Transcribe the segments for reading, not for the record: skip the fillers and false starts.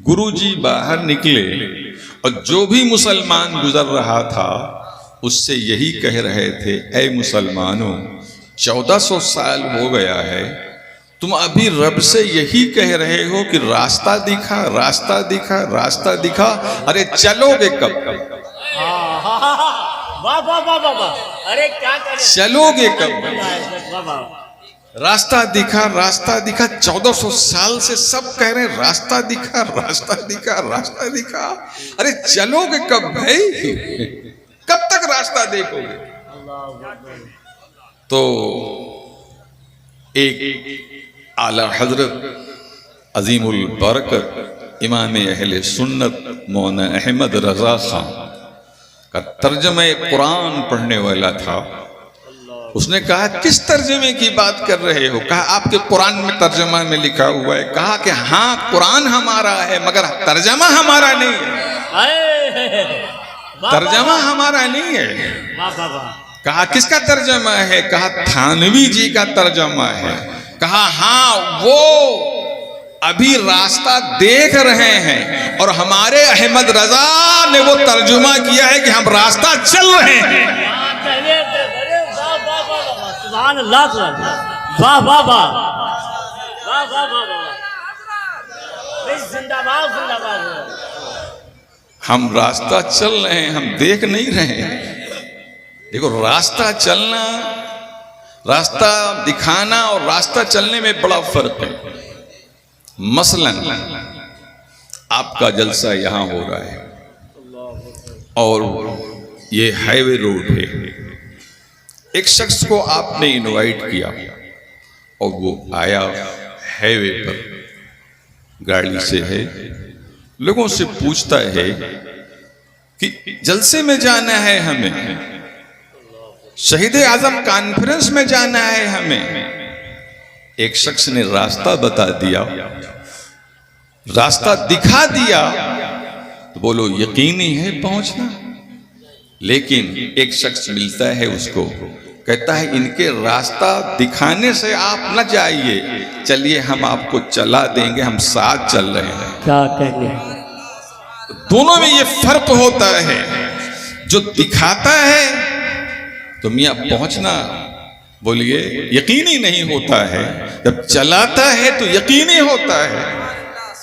गुरुजी बाहर निकले और जो भी मुसलमान गुजर रहा था उससे यही कह रहे थे, ऐ मुसलमानों 1400 साल हो गया है, तुम अभी रब से यही कह रहे हो कि रास्ता दिखा, रास्ता दिखा, रास्ता दिखा। अरे चलोगे कब? वाह वाह वाह वाह, अरे क्या करें, चलोगे कब? रास्ता दिखा, रास्ता दिखा। 1400 साल से सब कह रहे हैं रास्ता दिखा, रास्ता दिखा, रास्ता दिखा। अरे चलोगे कब भाई? कब तक रास्ता देखोगे? तो एक आला हजरत अजीमुल बरकत इमाम अहले सुन्नत मौलाना अहमद रजा खान का तर्जमे कुरान पढ़ने वाला था। उसने कहा किस तर्जमे की बात कर रहे हो? कहा आपके कुरान में तर्जमा में लिखा हुआ है। कहा कि हाँ कुरान हमारा है मगर तर्जमा हमारा नहीं है, तर्जमा हमारा नहीं है। कहा किसका तर्जमा है? कहा थानवी जी का तर्जमा है। कहा हाँ वो अभी रास्ता देख रहे हैं और हमारे अहमद रजा ने वो तर्जुमा किया है कि हम रास्ता चल रहे हैं। वाह वाह वाह, जिंदाबाद जिंदाबाद। हम रास्ता चल रहे हैं, हम देख नहीं रहे हैं। देखो रास्ता चलना, रास्ता दिखाना और रास्ता चलने में बड़ा फर्क है। मसलन आपका जलसा यहां हो रहा है और ये हाईवे रोड है। एक शख्स को आपने इनवाइट किया और वो आया हाईवे पर, गाड़ी से है, लोगों से पूछता है कि जलसे में जाना है हमें, शहीद आजम कॉन्फ्रेंस में जाना है हमें। एक शख्स ने रास्ता बता दिया, रास्ता दिखा दिया, तो बोलो यकीनी है पहुंचना। लेकिन एक शख्स मिलता है उसको, कहता है इनके रास्ता दिखाने से आप न जाइए, चलिए हम आपको चला देंगे, हम साथ चल रहे हैं। क्या कहने, दोनों में ये फर्क होता है। जो दिखाता है तो मियां पहुंचना बोलिए यकीनी नहीं होता है, जब चलाता है तो यकीनी होता है।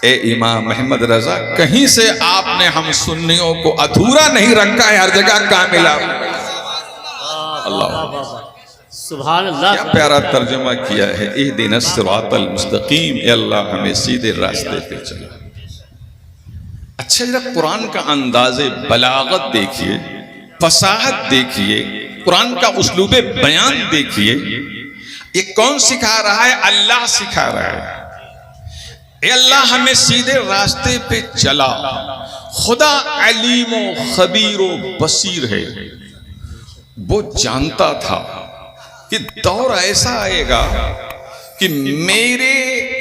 ए इमाम अहमद रजा, कहीं से आपने हम सुन्नियों को अधूरा नहीं रखा है, हर जगह कामिला। अल्लाह सुभान अल्लाह, क्या प्यारा तर्जुमा किया है, इहदिनस सिरातल मुस्तकीम, ए अल्लाह हमें सीधे रास्ते पे चला। अच्छा जरा कुरान का अंदाज़े बलागत देखिए, फसाहत देखिए, कुरान का उसलूबे बयान देखिए। ये कौन सिखा रहा है? अल्लाह सिखा रहा है। ए अल्लाह हमें सीधे रास्ते पे चला। खुदा अलीमो खबीरो बसीर है। वो जानता था कि दौर ऐसा आएगा कि मेरे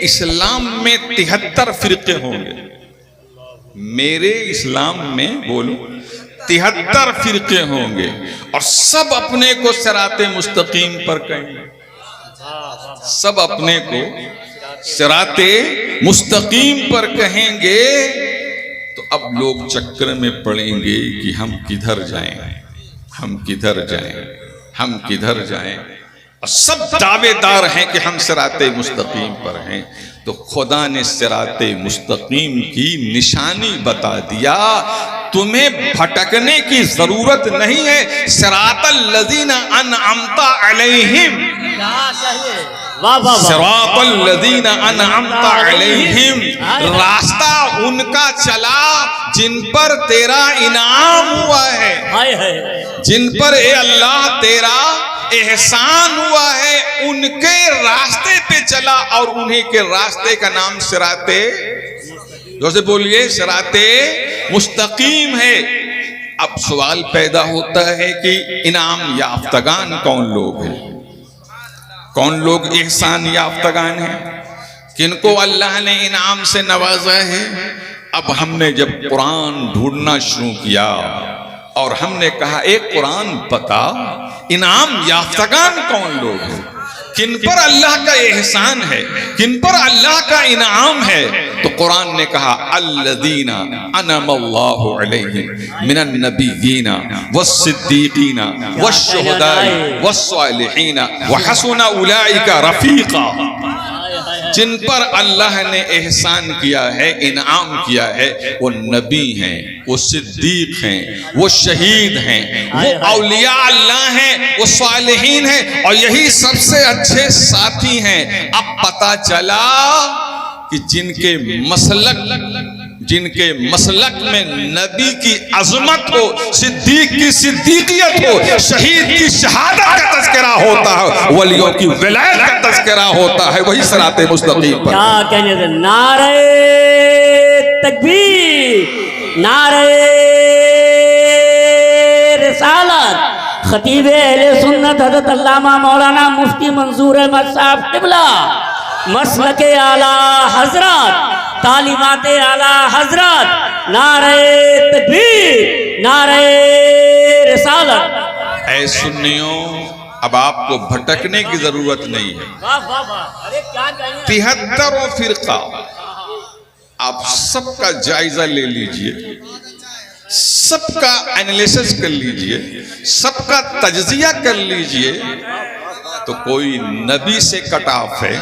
इस्लाम में 73 फिरके होंगे। मेरे इस्लाम में बोलो 73 फिरके होंगे और सब अपने को सिराते मुस्तकीम पर कहेंगे। सब अपने को सिराते मुस्तकीम पर कहेंगे। तो अब लोग चक्कर में पड़ेंगे कि हम किधर जाएं, हम किधर जाएं, हम किधर जाएं। और सब दावेदार हैं कि हम सिराते मुस्तकीम पर हैं। तो खुदा ने सिराते मुस्तकीम की निशानी बता दिया, तुम्हें भटकने की जरूरत नहीं है। सिरातल लज़ीना अनअमता अलैहिम, सिरातल लज़ीना अनअमता अलैहिम, रास्ता उनका चला जिन पर तेरा इनाम हुआ है, जिन पर ए अल्लाह तेरा एहसान हुआ है, उनके रास्ते पे चला। और उन्हीं के रास्ते का नाम सिराते, जैसे बोलिए सिराते मुस्तकीम है। अब सवाल पैदा होता है कि इनाम याफ्तगान कौन लोग हैं? कौन लोग एहसान याफ्तगान हैं? किनको अल्लाह ने इनाम से नवाजा है? अब हमने जब कुरान ढूंढना शुरू किया और हमने कहा एक कुरान बता इनाम याफ्तागान कौन लोग हैं, किन पर अल्लाह का एहसान है, किन पर अल्लाह का इनाम है। तो कुरान ने कहा अल्लज़ीना अनअमल्लाहु अलैहिम मिनन नबिय्यीना वस्सिद्दीकीना वश्शुहदाई वस्सालिहीना व हसुना उलाइका रफीका। जिन पर अल्लाह ने एहसान किया है, इनाम किया है, वो नबी हैं, वो सिद्दीक हैं, वो शहीद हैं, वो औलिया अल्लाह हैं, वो सालिहीन हैं, और यही सबसे अच्छे साथी हैं। अब पता चला कि जिनके मसलक में नबी की अजमत हो, सिद्दीक की सिद्दीकियत हो, शहीद की शहादत का तज़किरा होता है, वलियों की विलायत का तज़किरा होता है, वही सिराते मुस्तकीम पर। क्या कहने थे, नारे तकबीर, नारे रिसालत। खतीब अहले सुन्नत हज़रत अल्लामा मौलाना मुफ्ती मंसूर अहमद साहब क़िबला, मसलके आला हजरत, तालीमाते आला हजरत, नारे तकबीर, नारे रिसालत। ऐ सुन्नियों, अब आपको भटकने की जरूरत नहीं है। वाह वाह वाह, अरे क्या कहने। 73 फिरका आप सबका जायजा ले लीजिए, सबका एनालिसिस कर लीजिए, सबका तज्जिया कर लीजिए, तो कोई नबी से कट ऑफ है,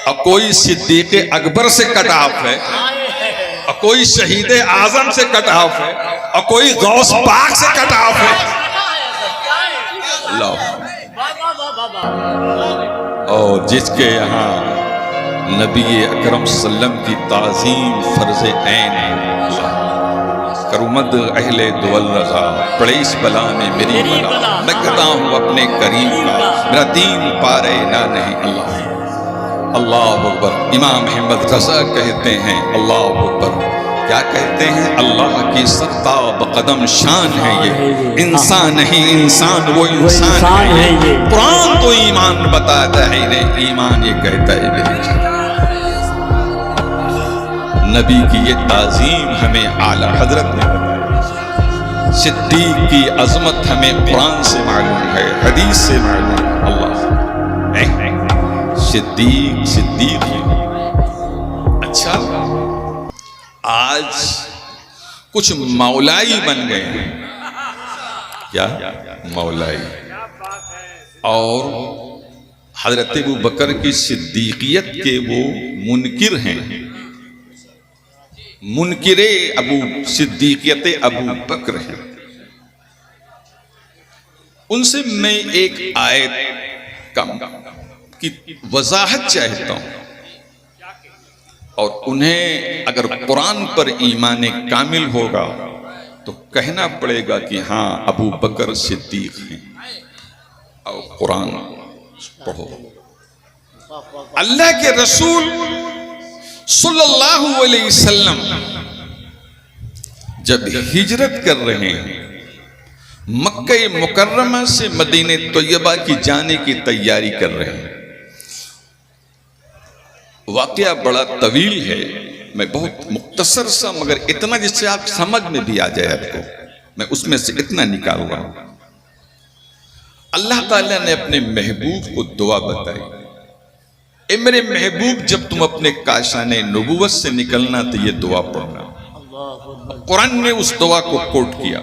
और कोई सिद्दीक़ अकबर से कट ऑफ है, और कोई शहीद आजम से कट ऑफ है, और कोई गौस पाक से कट ऑफ है। अल्लाह। और जिसके यहाँ नबी अकरम सल्लम की ताज़ीम फर्ज़ ऐन है, करुमद अहले दुअल रज़ा, पड़े इस बला में मेरी बला, मैं कहता हूँ अपने करीम का, मेरा दीन पारे ना नहीं। अल्लाह अल्लाह अकबर। इमाम अहमद रज़ा कहते हैं अल्लाह अकबर, क्या कहते हैं, अल्लाह की सत्ता बकदम शान है ये, इंसान नहीं इंसान वो इंसान है ये। कुरान तो ईमान बताता है, इन्हें ईमान ये कहता है मेरी। नबी की ये ताज़ीम हमें आला हजरत ने बताई, सिद्दीक की अजमत हमें कुरान से मालूम है, हदीस से मालूम है। अल्लाह सिद्दीक सिद्दीक है। अच्छा, आज कुछ मौलाई बन गए हैं, क्या मौलाई, और हजरत अबू बकर की सिद्दीकियत के वो मुनकिर हैं, मुनकिरे अबू सिद्दीकियत अबू बकर हैं। उनसे मैं एक आयत कम की वजाहत चाहता हूं, और उन्हें अगर कुरान पर ईमान कामिल होगा तो कहना पड़ेगा कि हाँ अबू बकर सिद्दीक हैं। और कुरान पढ़ो, अल्लाह के रसूल सल्लल्लाहु अलैहि वसल्लम जब हिजरत कर रहे हैं, मक्का मुकर्रमा से मदीने तैयबा की जाने की तैयारी कर रहे हैं। वाकया बड़ा तवील है, मैं बहुत मुख्तसर सा, मगर इतना जिससे आप समझ में भी आ जाए आपको, मैं उसमें से इतना निकाल रहा हूं। अल्लाह ताला ने अपने महबूब को दुआ बताई, ए मेरे महबूब, जब तुम अपने काशाने नबुवत से निकलना तो ये दुआ पढ़ना। कुरान ने उस दुआ को कोट किया।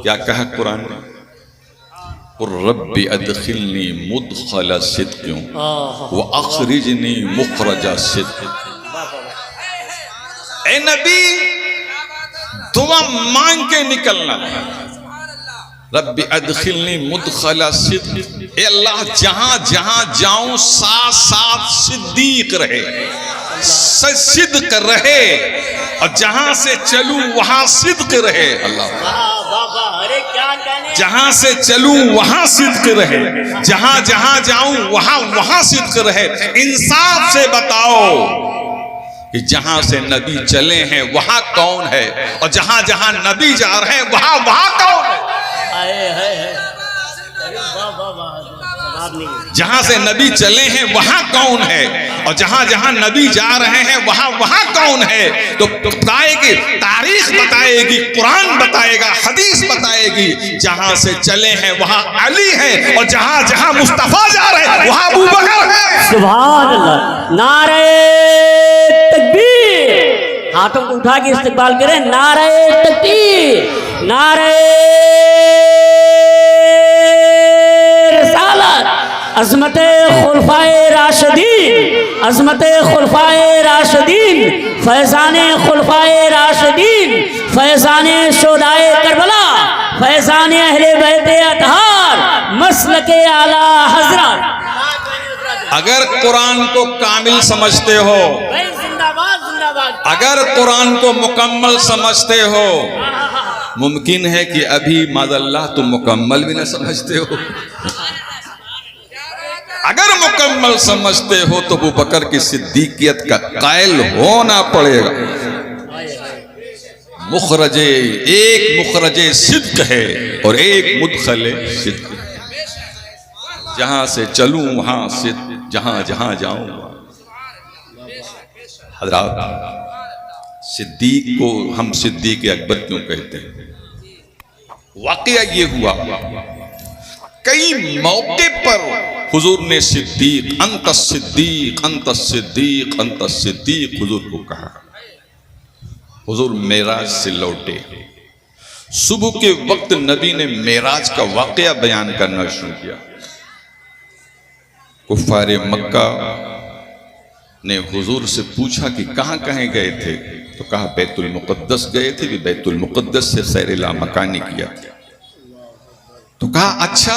क्या कहा कुरान ने, रब्बी अदखिलनी मुदखला सिद्क़िन व अखरिजनी मुखरजा सिद्क़। ए नबी, दुआ मांग के निकलना, रब्बी अदखिलनी मुदखला सिद्क़, ए अल्लाह जहां जहां जाऊं साथ साथ सिद्दीक रहे, सिद्क़ रहे, और जहां से चलूं वहां सिद्क़ रहे। अल्लाह, जहां से चलूं वहां सिद्क़ रहे, जहां जहां जाऊं वहां वहां सिद्क़ रहे। इंसाफ से बताओ कि जहां से नबी चले हैं वहां कौन है, और जहां जहां नबी जा रहे हैं वहां वहां कौन है। जहां से नबी चले हैं वहां कौन है, और जहां जहां नबी जा रहे हैं वहां वहां कौन है? तो बताएगी, तारीख बताएगी, कुरान बताएगा, हदीस बताएगी। जहां से चले हैं वहां अली है, और जहां जहां मुस्तफा जा रहे हैं वहां अबू बकर है। सुभान अल्लाह। नारे तकबीर, हाथों को उठा के इस्तेमाल करें। नारे तकबीर, नारे रिसालत, अज़मते खुलफाए राशिदीन, अज़मते खुलफाए राशिदीन, फैज़ाने खुलफाए राशिदीन, फैज़ाने शोदाए करबला, फैज़ाने अहले बैते अतहार, मसलके आला हज़रत। अगर कुरान को कामिल समझते हो, जिंदाबाद जिंदाबाद, अगर कुरान को मुकम्मल समझते हो, मुमकिन है कि अभी माज़अल्लाह तुम मुकम्मल भी न समझते हो। अगर मुकम्मल समझते हो तो अबू बकर की सिद्दीकियत का कायल होना पड़ेगा। मुखरजे, एक मुखरजे सिद्क है और एक मुदखले सिद्क है। जहां से चलूं वहां से, जहां जहां जाऊं। हज़रात, सिद्दीक को हम सिद्दीक अकबर क्यों कहते हैं? वाकया ये हुआ, कई मौके पर हुजूर ने सिद्दीक, अंत सिद्दीक, अंत सिद्दीक, अंत सिद्दीक हुजूर को कहा। हुजूर मेराज से लौटे, सुबह के वक्त नबी ने मेराज का वाकया बयान करना शुरू किया। कुफ्फारे मक्का ने हुजूर से पूछा कि कहाँ कहाँ गए थे? तो कहा बैतुल मुक़द्दस गए थे, भी बैतुल मुक़द्दस से सैर लामकानी किया। तो कहा अच्छा,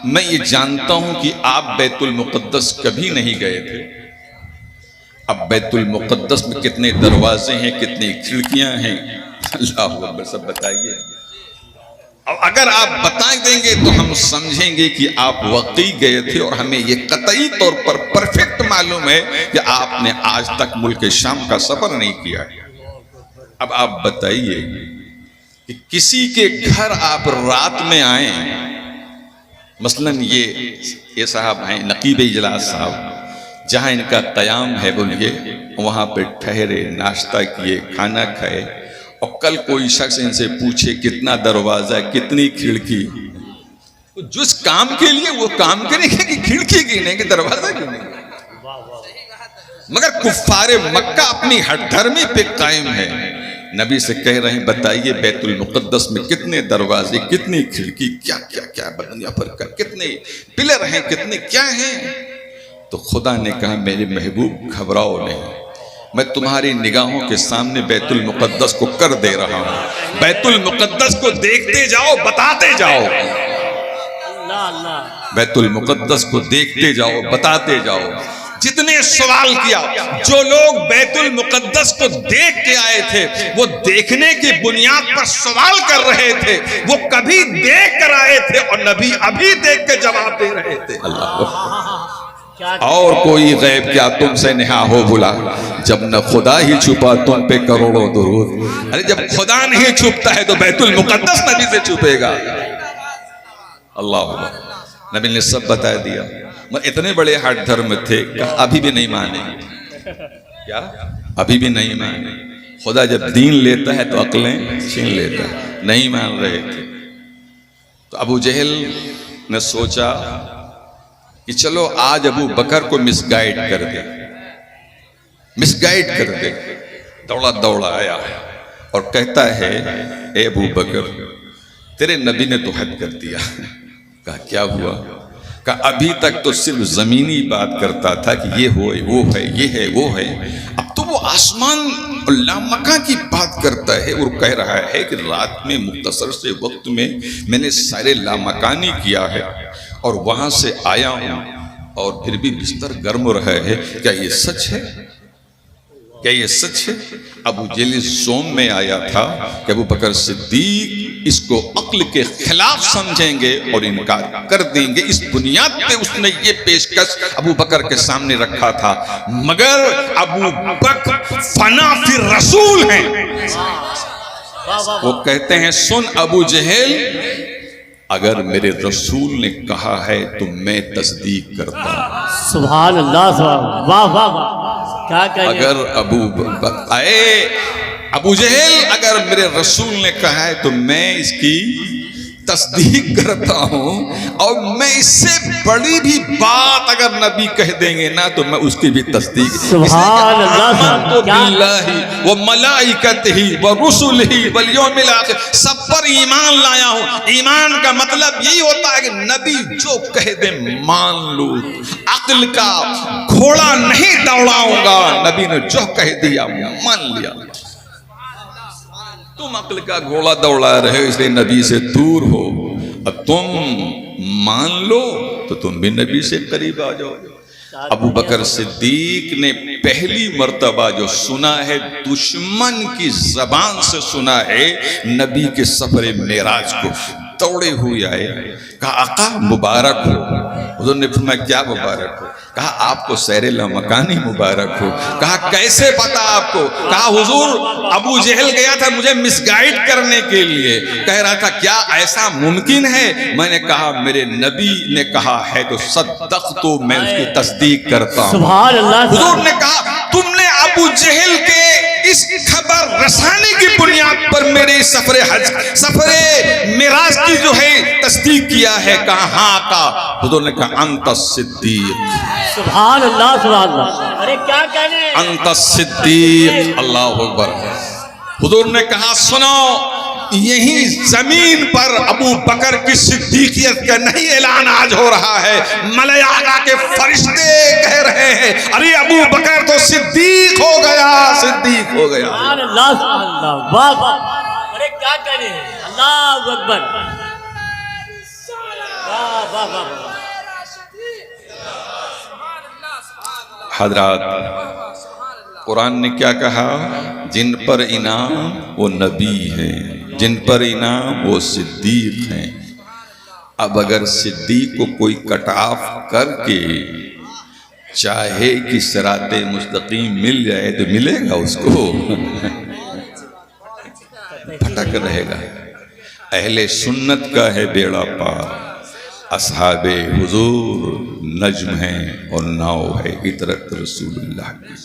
मैं ये जानता हूं कि आप बैतुल मुक़द्दस कभी नहीं गए थे। अब बैतुल मुक़द्दस में कितने दरवाजे हैं, कितनी खिड़कियां हैं, अल्लाह अकबर, सब बताइए। अब अगर आप बता देंगे तो हम समझेंगे कि आप वाकई गए थे, और हमें ये कतई तौर पर परफेक्ट मालूम है कि आपने आज तक मुल्क शाम का सफर नहीं किया। अब आप बताइए कि किसी के घर आप रात में आए, मसलन ये साहब हैं नकीब इजलास साहब, जहाँ इनका क़याम है बोलिए, वहाँ पे ठहरे, नाश्ता किए, खाना खाए, और कल कोई शख्स इनसे पूछे कितना दरवाज़ा, कितनी खिड़की, तो जिस काम के लिए वो काम करेंगे कि खिड़की गिनेंगे, दरवाज़ा गिनेंगे। मगर कुफ्फारे मक्का अपनी हठधर्मी पे कायम है। नबी से कह रहे हैं बताइए बैतुल मुक़द्दस में कितने दरवाजे, कितनी खिड़की, क्या क्या क्या दुनिया पर का कितने पिलर हैं, कितने क्या हैं। तो खुदा ने कहा मेरे महबूब घबराओ नहीं, मैं तुम्हारी निगाहों के सामने बैतुल मुक़द्दस को कर दे रहा हूं। बैतुल मुक़द्दस को देखते जाओ, बताते जाओ। बैतुल मुक़द्दस को देखते जाओ, बताते जाओ। जितने सवाल किया, जो लोग बैतुल मुक़द्दस को देख के आए थे, वो देखने की बुनियाद पर सवाल कर रहे थे, वो कभी देख कर आए थे, और नबी अभी देख के जवाब दे रहे थे। अल्लाह, और कोई गैब क्या तुमसे नेहा हो बुला, जब न खुदा ही छुपा तुम पे करोड़ों दुरूद। अरे जब खुदा नहीं छुपता है तो बैतुल मुक़द्दस नबी से छुपेगा। अल्लाह, नबी ने सब बता दिया। मगर इतने बड़े हट धर्म थे, अभी भी नहीं माने। क्या? अभी भी नहीं माने। खुदा जब दीन लेता है तो अक्लें छीन लेता है। नहीं मान रहे थे। तो अबू जहल ने सोचा कि चलो आज अबू बकर को मिसगाइड कर दे, मिसगाइड कर दे। दौड़ा दौड़ा आया और कहता है ए अबू बकर, तेरे नबी ने तो हद कर दिया। कहा क्या हुआ? कहा अभी तक तो सिर्फ जमीनी बात करता था कि ये हो, वो है, ये है, वो है। अब तो वो आसमान और लामका की बात करता है और कह रहा है कि रात में मुख्तसर से वक्त में मैंने सारे लामकानी किया है और वहां से आया हूं और फिर भी बिस्तर गर्म रहा है। क्या ये सच है? क्या ये सच है? अबू जहल जोम में आया था कि अबू बकर सिद्दीक इसको अक्ल के खिलाफ समझेंगे और इनकार कर देंगे। इस बुनियाद पे उसने ये पेशकश अबू बकर के सामने रखा था। मगर अबू बकर फना फिर रसूल हैं। वो कहते हैं सुन अबू जहल, अगर मेरे रसूल ने कहा है तो मैं तस्दीक करता हूं। सुभान अल्लाह, वाह वाह वाह, क्या कहें। अगर अबू जहल अगर मेरे रसूल ने कहा है तो मैं इसकी तस्दीक करता हूं, और मैं इससे बड़ी भी बात अगर नबी कह देंगे ना तो मैं उसकी भी तस्दीक। सुभान अल्लाह, तो बिल्लाहि व मलाइकतिही व रुसुलिही वल यौमिल आखिर, सब पर ईमान लाया हूं। ईमान का मतलब यही होता है कि नबी जो कह दे मान लो। अक्ल का घोड़ा नहीं दौड़ाऊंगा, नबी ने जो कह दिया मान लिया। तुम अक्ल का घोड़ा दौड़ा रहे हो इसलिए नबी से दूर हो, अब तुम मान लो तो तुम भी नबी से करीब आ जाओ। अबू बकर सिद्दीक ने पहली मर्तबा जो सुना है दुश्मन की जबान से सुना है नबी के सफर मेराज को, दौड़े हुए आए, कहा आका मुबारक हो। हुजूर ने फरमाया क्या मुबारक हो? कहा आपको सैर लमकानी मुबारक हो। कहा कैसे पता आपको? कहा हुजूर अबू जहल गया था मुझे मिसगाइड करने के लिए, कह रहा था क्या ऐसा मुमकिन है? मैंने कहा मेरे नबी ने कहा है तो सद्दक़, तो मैं उसकी तस्दीक करता हूं। सुभान अल्लाह। हुजूर ने कहा तुमने अबू जहल के इस खबर रसानी की बुनियाद पर मेरे सफरे मिराज की जो है तस्दीक किया है। कहा हाँ का। हुजूर ने कहा अंत सिद्दीक। सुभान अल्लाह, सुभान अल्लाह, अरे क्या कहने। अंत सिद्दीक, अल्लाह अकबर। हुजूर ने कहा सुनो, यही जमीन पर अबू बकर की सिद्दीकियत का नहीं ऐलान आज हो रहा है, मलाइका के फरिश्ते कह रहे हैं अरे अबू बकर तो सिद्दीक हो गया, सिद्दीक हो गया। सुभान अल्लाह, सुभान अल्लाह, वाह वाह, अरे क्या कहने। अल्लाह अकबर, वाह वाह वाह। हजरात, कुरान ने क्या कहा? जिन पर इनाम वो नबी हैं, जिन पर इनाम वो सिद्दीक हैं। अब अगर सिद्दीक को कोई कट ऑफ करके चाहे कि सिराते मुस्तकीम मिल जाए तो मिलेगा उसको? भटक रहेगा। अहले सुन्नत का है बेड़ा पार, असहाबे हुजूर नज्म है और नाव है इतरत रसूलुल्लाह की।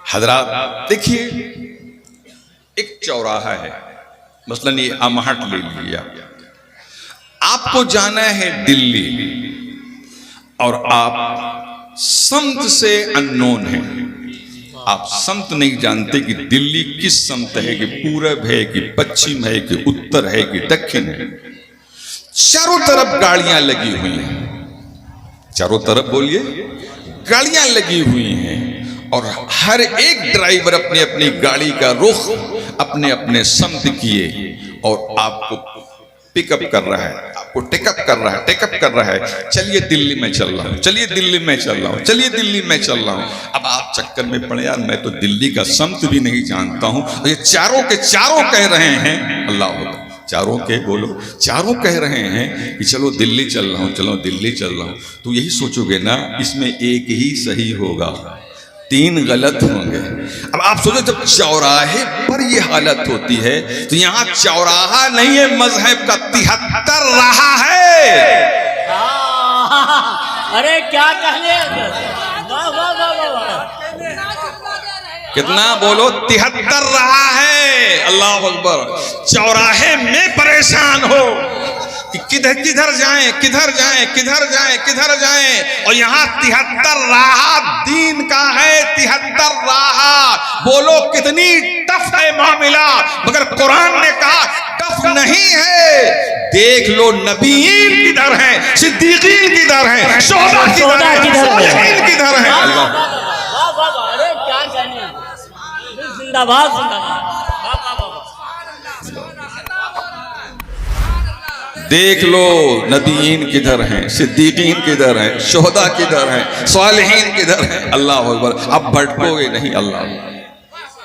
हजरात देखिए, एक चौराहा है, मसलन ये अमहट ले लिया, आपको जाना है दिल्ली और आप समत से अननोन हैं, आप समत नहीं जानते कि दिल्ली किस समत है, कि पूरब है कि पश्चिम है कि उत्तर है कि दक्षिण है। चारों तरफ गाड़ियां लगी हुई हैं, चारों तरफ बोलिए गाड़ियां लगी हुई हैं, और हर एक ड्राइवर अपनी अपनी गाड़ी का रुख अपने अपने समत किए और आपको पिकअप कर रहा है, आपको टेकअप कर रहा है, टेकअप कर रहा है। चलिए दिल्ली में चल रहा हूँ, चलिए दिल्ली में चल रहा हूँ, चलिए दिल्ली में चल रहा हूँ। अब आप चक्कर में पड़े, यार मैं तो दिल्ली का समत भी नहीं जानता हूँ, और ये चारों के चारों कह रहे हैं, अल्लाह चारों के बोलो, चारों कह रहे हैं कि चलो दिल्ली चल रहा हूँ, चलो दिल्ली चल रहा हूँ। तो यही सोचोगे ना इसमें एक ही सही होगा, तीन गलत होंगे। अब आप सोचो जब चौराहे पर ये हालत होती है तो यहाँ चौराहा नहीं है, मजहब का 73 रहा है। अरे क्या कहने। वाह वाह वाह वाह, कितना बोलो, 73 रहा है। अल्लाह अकबर। चौराहे में परेशान हो कि किधर किधर जाएं, किधर जाएं, किधर जाएं, किधर जाएं, और यहाँ 73 राह दीन का है, 73 राह। बोलो कितनी टफ है मामला, मगर कुरान ने कहा टफ नहीं है। देख लो नबीयीन किधर हैं, सिद्दीकीन किधर हैं, शोहदा किधर हैं, सालिहीन किधर हैं। अरे क्या कहने। जिंदाबाद जिंदाबाद। देख लो नबीयीन किधर हैं, सिद्दीकीन किधर हैं, शोहदा किधर हैं, सालिहीन किधर हैं। अल्लाह अकबर। अब भटकोगे नहीं। अल्लाह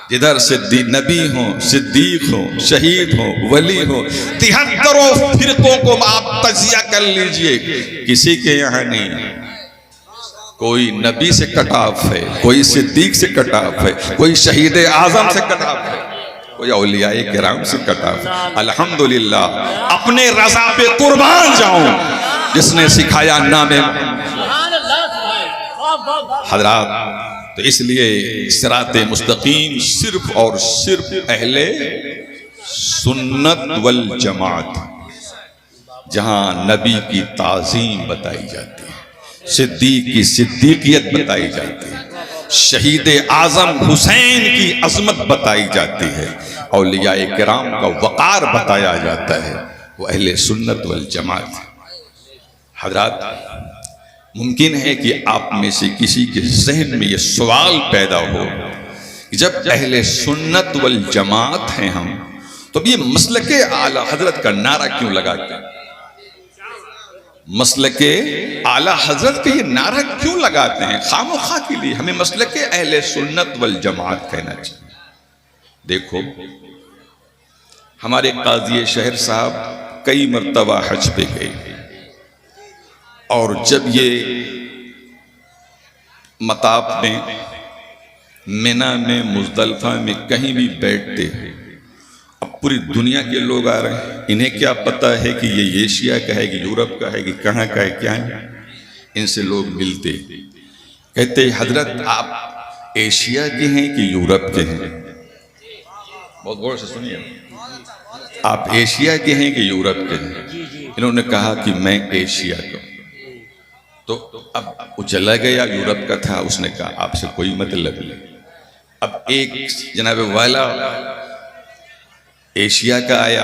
जिधर सिद्दीक नबी हो, सिद्दीक हो, शहीद हो, वली हो, 73 फिरकों को आप तजिया कर लीजिए, किसी के यहाँ नहीं। कोई नबी से कटाफ है, कोई सिद्दीक से कटाफ है, कोई शहीद आजम से कटाफ है। कोई औलियाए किराम से कटा। अल्हम्दुलिल्लाह अपने रज़ा पे कुर्बान जाऊं जिसने सिखाया नामे हजरात। तो इसलिए सिराते मुस्तकीम सिर्फ और सिर्फ अहले सुन्नत वल जमात, जहां नबी की ताज़ीम बताई जाती है, सिद्दीक की सिद्दीकियत बताई जाती है, शहीद आजम हुसैन की अजमत बताई जाती है, औलियाए किराम का वक़ार बताया जाता है, वो अहले सुन्नत वल जमात। हजरात, मुमकिन है कि आप में से किसी के जहन में ये सवाल पैदा हो कि जब अहले सुन्नत वल जमात हैं हम, तो ये मसलके आला हजरत का नारा क्यों लगाते हैं? मसलके आला हजरत के ये नारा क्यों लगाते हैं? खामोखा के लिए हमें मसलके अहले सुन्नत वल जमात कहना चाहिए। देखो, हमारे काजी शहर साहब कई मर्तबा हज पे गए, और जब ये मताब में, मिना में, मुज़दलिफा में कहीं भी बैठते, अब पूरी दुनिया के लोग आ रहे हैं, इन्हें क्या पता है कि ये एशिया का है कि यूरोप का है कि कहाँ का है, क्या है? इनसे लोग मिलते, कहते हजरत आप एशिया के हैं कि यूरोप के हैं? बहुत गौर से सुनिए, आप एशिया के हैं कि यूरोप के हैं? इन्होंने कहा कि मैं एशिया का। तो अब वो चला गया, यूरोप का था, उसने कहा आपसे कोई मतलब नहीं। अब एक जनाब वाला एशिया का आया,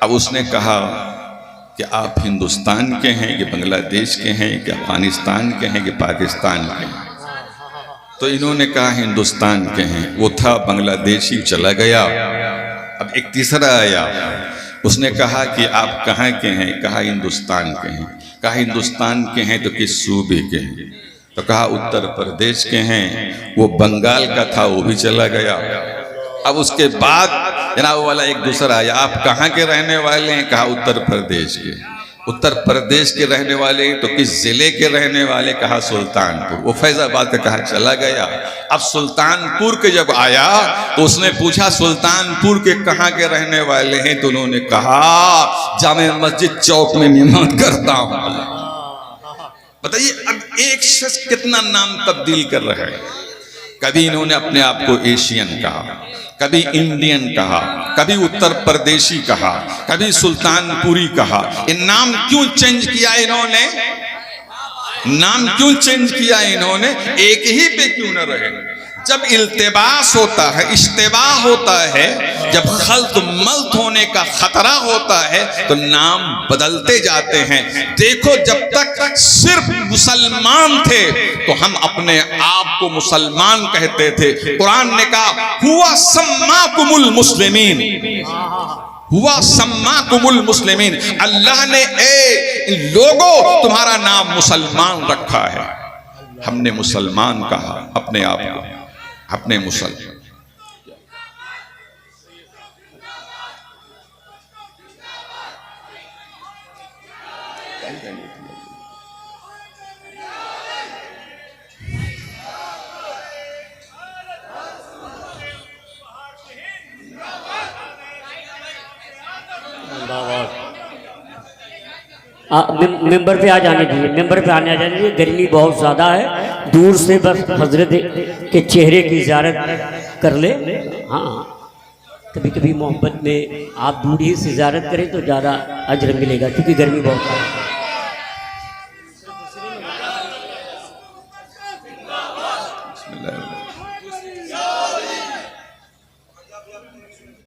अब उसने कहा कि आप हिंदुस्तान के हैं कि बांग्लादेश के हैं कि अफगानिस्तान के हैं कि पाकिस्तान के हैं? तो इन्होंने कहा हिंदुस्तान के हैं। वो था बांग्लादेशी, चला गया। अब एक तीसरा आया, उसने कहा कि आप कहाँ के हैं? कहा हिंदुस्तान के हैं। कहा हिंदुस्तान के हैं तो किस सूबे के हैं? तो कहा उत्तर प्रदेश के हैं। वो बंगाल का था, वो भी चला गया। अब उसके बाद जनाब वाला एक दूसरा आया, आप कहाँ के रहने वाले हैं? कहा उत्तर प्रदेश के। उत्तर प्रदेश के रहने वाले तो किस जिले के रहने वाले? कहा सुल्तानपुर। वो फैजाबाद का कहा, चला गया। अब सुल्तानपुर के जब आया तो उसने पूछा सुल्तानपुर के कहाँ के रहने वाले हैं? तो उन्होंने कहा जामे मस्जिद चौक में मेहमान करता हूँ। बताइए, अब एक शख्स कितना नाम तब्दील कर रहा है। कभी इन्होंने अपने आप को एशियन कहा, कभी इंडियन कहा, कभी उत्तर प्रदेशी कहा, कभी सुल्तानपुरी कहा। ये नाम क्यों चेंज किया इन्होंने? नाम क्यों चेंज किया इन्होंने? एक ही पे क्यों न रहे? जब इल्तिबास होता है, इश्तिबाह होता है, जब खल्त मल्त होने का खतरा होता है तो नाम बदलते जाते हैं। देखो, जब तक सिर्फ मुसलमान थे तो हम अपने आप को मुसलमान कहते थे। कुरान ने कहा हुआ सम्माकुमुल मुस्लिमीन, हुआ सम्माकुमुल मुस्लिमीन। अल्लाह ने ए लोगों तुम्हारा नाम मुसलमान रखा है। हमने मुसलमान कहा अपने आप को, अपने मुसलमान। मेंबर पे आ जाने दीजिए, मेंबर पे आने आ जाने दीजिए। गर्मी बहुत ज़्यादा है, दूर से बस हजरत के चेहरे की ज़ियारत कर ले। हाँ, कभी कभी मोहब्बत में आप दूर ही से ज़ियारत करें तो ज़्यादा अजर मिलेगा, क्योंकि गर्मी बहुत है।